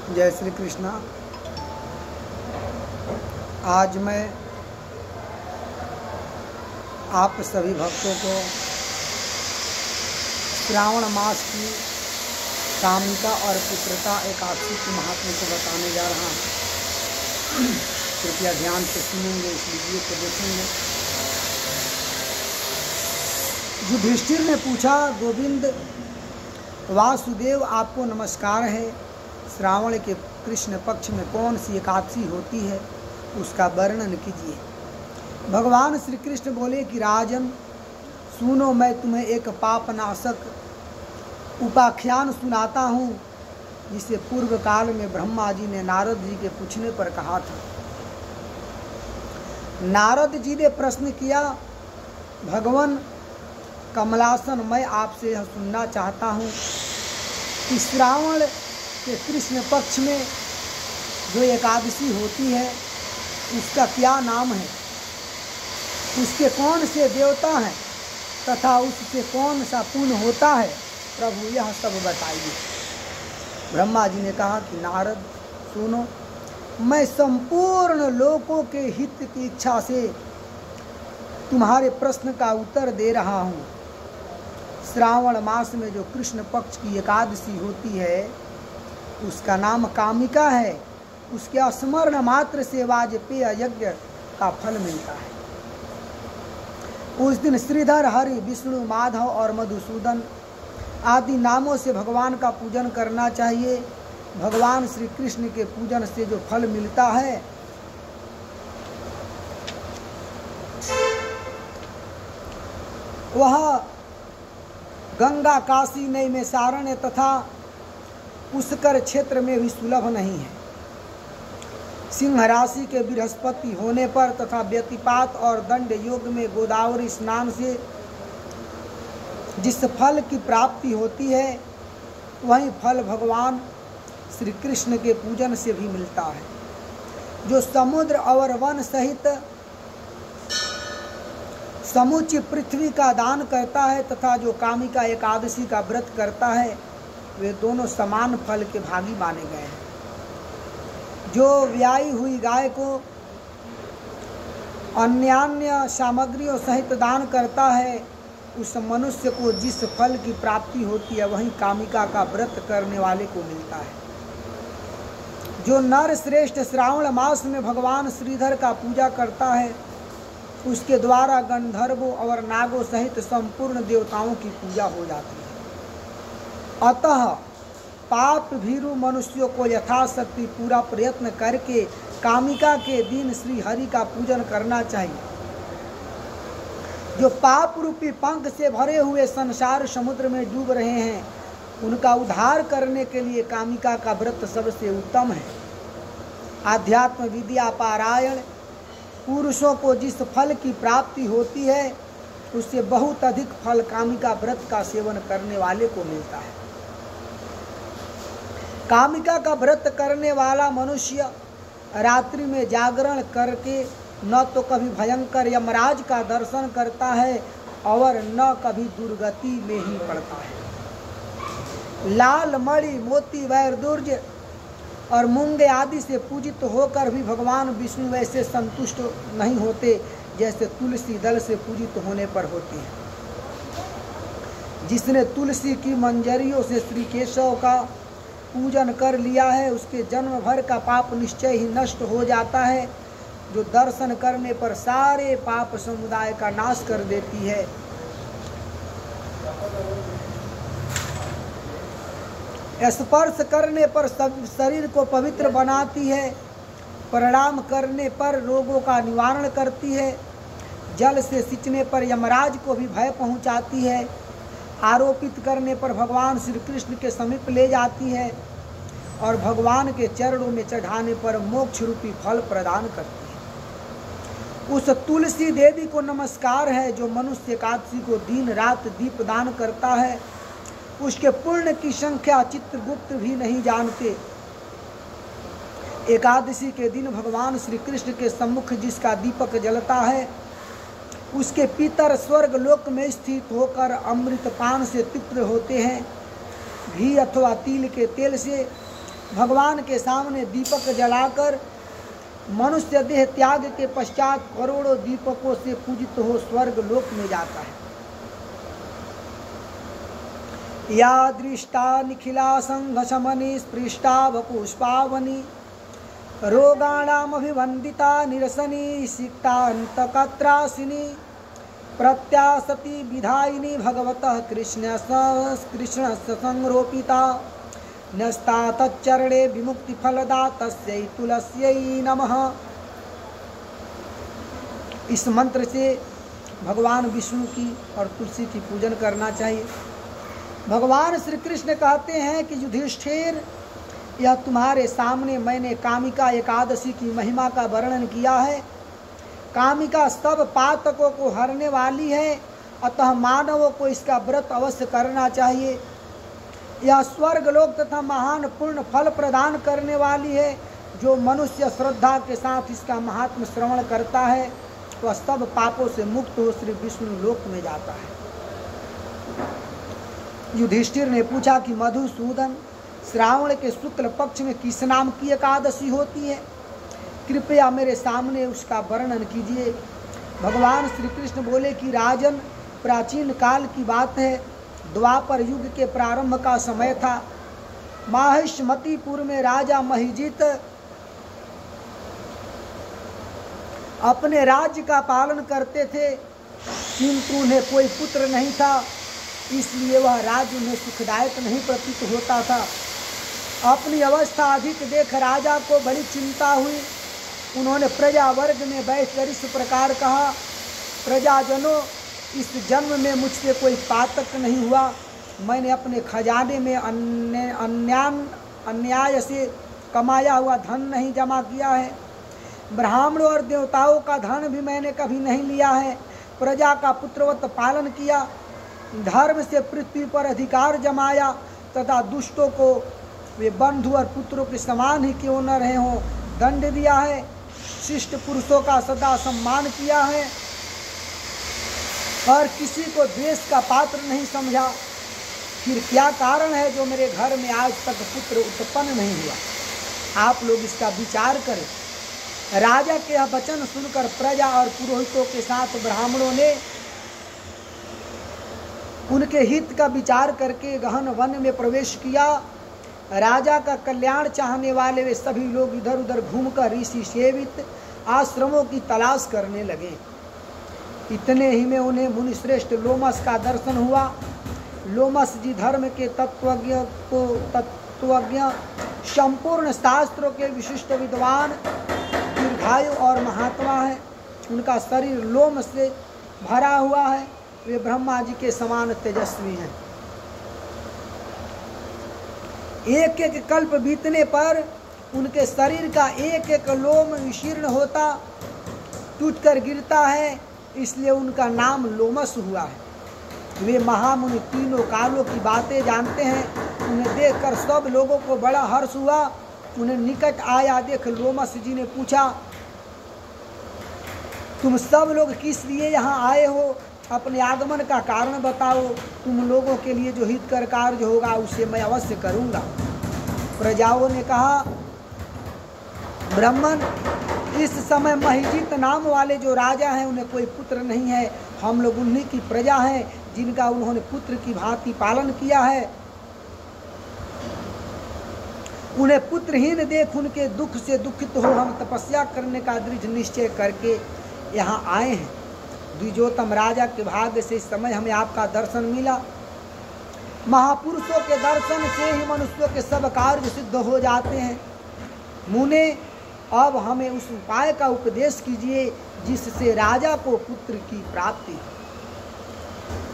जय श्री कृष्णा। आज मैं आप सभी भक्तों को श्रावण मास की कामिका और पुत्रता एकादशी के महात्म्य को बताने जा रहा हूँ। कृपया ध्यान से सुनेंगे, इस वीडियो को देखेंगे। युधिष्ठिर ने पूछा, गोविंद वासुदेव आपको नमस्कार है। श्रावण के कृष्ण पक्ष में कौन सी एकादशी होती है, उसका वर्णन कीजिए। भगवान श्री कृष्ण बोले कि राजन सुनो, मैं तुम्हें एक पापनाशक उपाख्यान सुनाता हूँ, जिसे पूर्व काल में ब्रह्मा जी ने नारद जी के पूछने पर कहा था। नारद जी ने प्रश्न किया, भगवान कमलासन, मैं आपसे यह सुनना चाहता हूँ कि श्रावण के कृष्ण पक्ष में जो एकादशी होती है उसका क्या नाम है, उसके कौन से देवता हैं तथा उससे कौन सा पुण्य होता है, प्रभु यह सब बताइए। ब्रह्मा जी ने कहा कि नारद सुनो, मैं संपूर्ण लोकों के हित की इच्छा से तुम्हारे प्रश्न का उत्तर दे रहा हूँ। श्रावण मास में जो कृष्ण पक्ष की एकादशी होती है उसका नाम कामिका है। उसके स्मरण मात्र से वाजपेय यज्ञ का फल मिलता है। उस दिन श्रीधर, हरि, विष्णु, माधव और मधुसूदन आदि नामों से भगवान का पूजन करना चाहिए। भगवान श्री कृष्ण के पूजन से जो फल मिलता है वह गंगा, काशी, नैमिषारण्य तथा पुष्कर क्षेत्र में भी सुलभ नहीं है। सिंह राशि के बृहस्पति होने पर तथा व्यतिपात और दंड योग में गोदावरी स्नान से जिस फल की प्राप्ति होती है, वही फल भगवान श्री कृष्ण के पूजन से भी मिलता है। जो समुद्र और वन सहित समूची पृथ्वी का दान करता है तथा जो कामिका एकादशी का व्रत करता है, वे दोनों समान फल के भागी माने गए हैं। जो व्यायी हुई गाय को अन्यान्य सामग्रियों सहित दान करता है, उस मनुष्य को जिस फल की प्राप्ति होती है, वही कामिका का व्रत करने वाले को मिलता है। जो नर श्रेष्ठ श्रावण मास में भगवान श्रीधर का पूजा करता है, उसके द्वारा गंधर्वों और नागों सहित संपूर्ण देवताओं की पूजा हो जाती है। अतः पाप भीरु मनुष्यों को यथाशक्ति पूरा प्रयत्न करके कामिका के दिन श्री हरि का पूजन करना चाहिए। जो पाप रूपी पंख से भरे हुए संसार समुद्र में डूब रहे हैं, उनका उद्धार करने के लिए कामिका का व्रत सबसे उत्तम है। आध्यात्म विद्या पारायण पुरुषों को जिस फल की प्राप्ति होती है, उससे बहुत अधिक फल कामिका व्रत का सेवन करने वाले को मिलता है। कामिका का व्रत करने वाला मनुष्य रात्रि में जागरण करके न तो कभी भयंकर यमराज का दर्शन करता है और न कभी दुर्गति में ही पड़ता है। लाल, मणि, मोती, वैरदुर्ज और मूंगे आदि से पूजित होकर भी भगवान विष्णु वैसे संतुष्ट नहीं होते जैसे तुलसी दल से पूजित होने पर होते हैं। जिसने तुलसी की मंजरियों से श्री केशव का पूजन कर लिया है, उसके जन्म भर का पाप निश्चय ही नष्ट हो जाता है, जो दर्शन करने पर सारे पाप समुदाय का नाश कर देती है। स्पर्श करने पर शरीर को पवित्र बनाती है, प्रणाम करने पर रोगों का निवारण करती है, जल से सिंचने पर यमराज को भी भय पहुंचाती है, आरोपित करने पर भगवान श्री कृष्ण के समीप ले जाती है और भगवान के चरणों में चढ़ाने पर मोक्ष रूपी फल प्रदान करती है। उस तुलसी देवी को नमस्कार है जो मनुष्य एकादशी को दिन रात दीपदान करता है। उसके पुण्य की संख्या चित्रगुप्त भी नहीं जानते। एकादशी के दिन भगवान श्री कृष्ण के सम्मुख जिसका दीपक जलता है, उसके पितर स्वर्ग लोक में स्थित होकर अमृत पान से तृप्त होते हैं। घी अथवा तिल के तेल से भगवान के सामने दीपक जलाकर मनुष्य देह त्याग के पश्चात करोड़ों दीपकों से पूजित हो स्वर्ग लोक में जाता है। या दृष्टा निखिला संघशमनी स्पृष्टा वपुष्पावनी रोगाणामभिवन्दिता निरसनी सिक्तान्तकत्रासिनी प्रत्यासति विधायिनी भगवतः कृष्णस्य संरोपिता न्यस्ता तच्चरणे विमुक्ति फलदा तस्यै तुलस्यै नमः। इस मंत्र से भगवान विष्णु की और तुलसी की पूजन करना चाहिए। भगवान श्री कृष्ण कहते हैं कि युधिष्ठिर, यह तुम्हारे सामने मैंने कामिका एकादशी की महिमा का वर्णन किया है। कामिका सब पातकों को हरने वाली है, अतः मानवों को इसका व्रत अवश्य करना चाहिए। यह स्वर्ग लोक तथा महान पूर्ण फल प्रदान करने वाली है। जो मनुष्य श्रद्धा के साथ इसका महात्म श्रवण करता है वह सब पापों से मुक्त हो श्री विष्णु लोक में जाता है। युधिष्ठिर ने पूछा कि मधुसूदन, श्रावण के शुक्ल पक्ष में किस नाम की एकादशी होती है? कृपया मेरे सामने उसका वर्णन कीजिए। भगवान श्री कृष्ण बोले कि राजन, प्राचीन काल की बात है। द्वापर युग के प्रारंभ का समय था। माहिष्मतीपुर में राजा महिजित अपने राज्य का पालन करते थे, किंतु उन्हें कोई पुत्र नहीं था, इसलिए वह राज्य उन्हें सुखदायक नहीं प्रतीत होता था। अपनी अवस्था अधिक देख राजा को बड़ी चिंता हुई। उन्होंने प्रजा वर्ग में बैठकर इस प्रकार कहा, प्रजाजनों, इस जन्म में मुझसे कोई पातक नहीं हुआ। मैंने अपने खजाने में अन्याय से कमाया हुआ धन नहीं जमा किया है। ब्राह्मणों और देवताओं का धन भी मैंने कभी नहीं लिया है। प्रजा का पुत्रवत पालन किया, धर्म से पृथ्वी पर अधिकार जमाया तथा दुष्टों को वे बंधु और पुत्रों के समान ही क्यों न रहे हों दंड दिया है। शिष्ट पुरुषों का सदा सम्मान किया है और किसी को द्वेष का पात्र नहीं समझा। फिर क्या कारण है जो मेरे घर में आज तक पुत्र उत्पन्न नहीं हुआ? आप लोग इसका विचार करें। राजा के यह वचन सुनकर प्रजा और पुरोहितों के साथ ब्राह्मणों ने उनके हित का विचार करके गहन वन में प्रवेश किया। राजा का कल्याण चाहने वाले वे सभी लोग इधर उधर घूमकर ऋषि सेवित आश्रमों की तलाश करने लगे। इतने ही में उन्हें मुनिश्रेष्ठ लोमस का दर्शन हुआ। लोमस जी धर्म के तत्वज्ञ संपूर्ण शास्त्रों के विशिष्ट विद्वान, दीर्घायु और महात्मा है। उनका शरीर लोम से भरा हुआ है। वे ब्रह्मा जी के समान तेजस्वी हैं। एक एक कल्प बीतने पर उनके शरीर का एक एक लोम विशीर्ण होता, टूटकर गिरता है, इसलिए उनका नाम लोमस हुआ है। वे महामुनि तीनों कालों की बातें जानते हैं। उन्हें देखकर सब लोगों को बड़ा हर्ष हुआ। उन्हें निकट आया देख लोमस जी ने पूछा, तुम सब लोग किस लिए यहाँ आए हो? अपने आगमन का कारण बताओ। तुम लोगों के लिए जो हितकर कार्य होगा उसे मैं अवश्य करूँगा। प्रजाओं ने कहा, ब्राह्मण, इस समय महिजित नाम वाले जो राजा हैं उन्हें कोई पुत्र नहीं है। हम लोग उन्हीं की प्रजा हैं जिनका उन्होंने पुत्र की भांति पालन किया है। उन्हें पुत्रहीन देख उनके दुख से दुखित हो हम तपस्या करने का दृढ़ निश्चय करके यहाँ आए हैं। द्विजोतम राजा के भाग्य से इस समय हमें आपका दर्शन मिला। महापुरुषों के दर्शन से ही मनुष्यों के सब कार्य सिद्ध हो जाते हैं। मुने, अब हमें उस उपाय का उपदेश कीजिए जिससे राजा को पुत्र की प्राप्ति।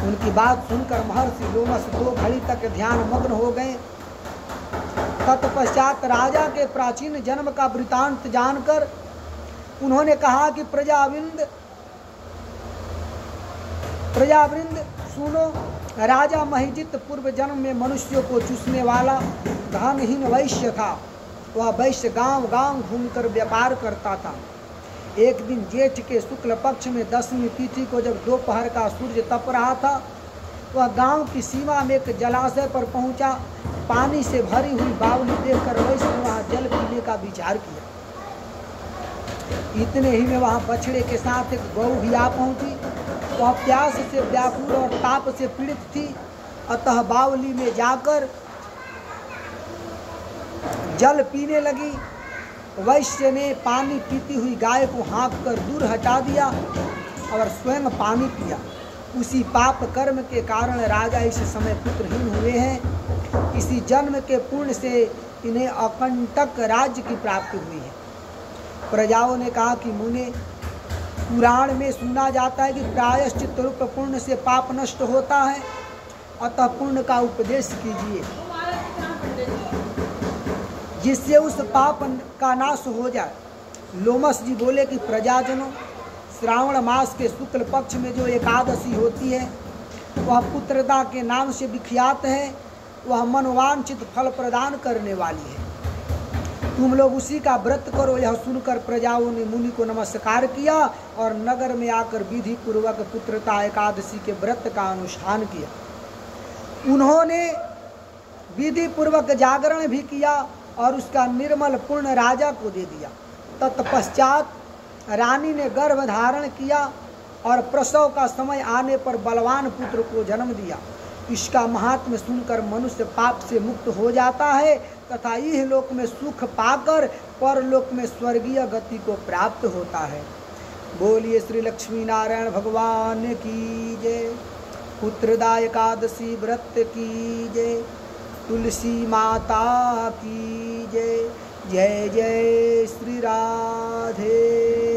उनकी बात सुनकर महर्षि लोमस 2 घड़ी तक ध्यान मग्न हो गए। तत्पश्चात राजा के प्राचीन जन्म का वृतांत जानकर उन्होंने कहा कि प्रजावृंद सुनो, राजा महिजित पूर्व जन्म में मनुष्यों को चूसने वाला धनहीन वैश्य था। वह वैश्य गांव गांव घूमकर व्यापार करता था। एक दिन जेठ के शुक्ल पक्ष में 10वीं तिथि को जब दोपहर का सूर्य तप रहा था, वह गांव की सीमा में एक जलाशय पर पहुंचा। पानी से भरी हुई बावली देखकर वैश्य ने वहाँ जल पीने का विचार किया। इतने ही में वहाँ बछड़े के साथ एक गौ भी आ पहुंची। वह प्यास से व्याकुल और ताप से पीड़ित थी, अतः बावली में जाकर जल पीने लगी। वैश्य ने पानी पीती हुई गाय को हाँक कर दूर हटा दिया और स्वयं पानी पिया। उसी पाप कर्म के कारण राजा इस समय पुत्रहीन हुए हैं। इसी जन्म के पुण्य से इन्हें अकंटक राज्य की प्राप्ति हुई है। प्रजाओं ने कहा कि मुने, पुराण में सुना जाता है कि प्रायश्चित रूप पुण्य से पाप नष्ट होता है, अतः पुण्य का उपदेश कीजिए जिससे उस पाप का नाश हो जाए। लोमस जी बोले कि प्रजाजनों, श्रावण मास के शुक्ल पक्ष में जो एकादशी होती है वह पुत्रदा के नाम से विख्यात है। वह मनोवांछित फल प्रदान करने वाली है। तुम लोग उसी का व्रत करो। यह सुनकर प्रजाओं ने मुनि को नमस्कार किया और नगर में आकर विधि पूर्वक पुत्रदा एकादशी के व्रत का अनुष्ठान किया। उन्होंने विधि पूर्वक जागरण भी किया और उसका निर्मल पुण्य राजा को दे दिया। तत्पश्चात रानी ने गर्भ धारण किया और प्रसव का समय आने पर बलवान पुत्र को जन्म दिया। इसका महात्म्य सुनकर मनुष्य पाप से मुक्त हो जाता है तथा इह लोक में सुख पाकर परलोक में स्वर्गीय गति को प्राप्त होता है। बोलिए श्री लक्ष्मी नारायण भगवान की जय। पुत्रदा एकादशी व्रत की जय। तुलसी माता की जय। जय जय श्री राधे।